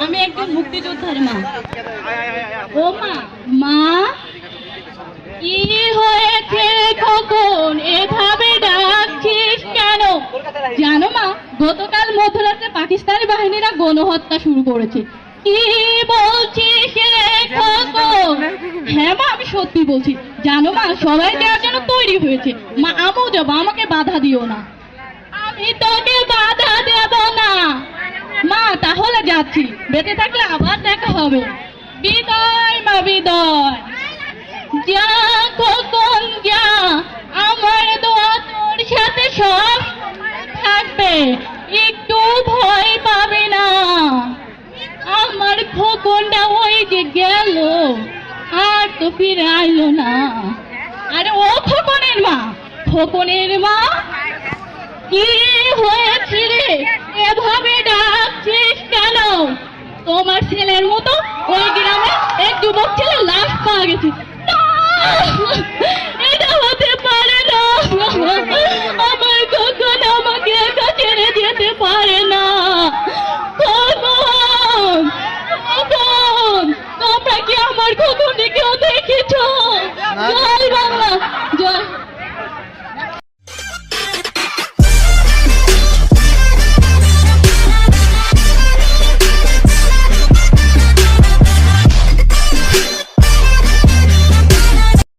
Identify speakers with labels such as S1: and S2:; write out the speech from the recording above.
S1: আমি একজন মুক্তিযোদ্ধার মা। ও মা, মা কি হয়েছে কখন এভাবে ডাকছিস কেন? জানো মা, গতকাল মধ্যরাতে পাকিস্তানি বাহিনীরা গণহত্যা শুরু করেছে। কি বলছিস রে খোকন? হ্যাঁ মা, আমি সত্যি বলছি। জানো মা, সবাই দেওয়ার জন্য তৈরি হয়েছে। মা, আমিও যাবো, আমাকে বাধা দিও না। আমি তোকে বাধা দেব না মা। তাহলে যাচ্ছি, বেঁচে থাকলে আবার দেখা হবে। বিদায় মা, বিদায়। যা খোকন যা, আমার দোয়া তোর সাথে সব থাকবে, একটু ভয় পাবে না। আমার খোকনটা ওই যে গেল, আর তো ফিরে আইলো না। আরে ও খোকনের মা, খোকনের মা, কি হয়েছে রে? এভাবে ডাকছিস কেন? তোমার ছেলের মতো ওই গ্রামে এক যুবক ছেলের লাশ পাওয়া গেছে। এটা হতে পারে না, আমার খোকন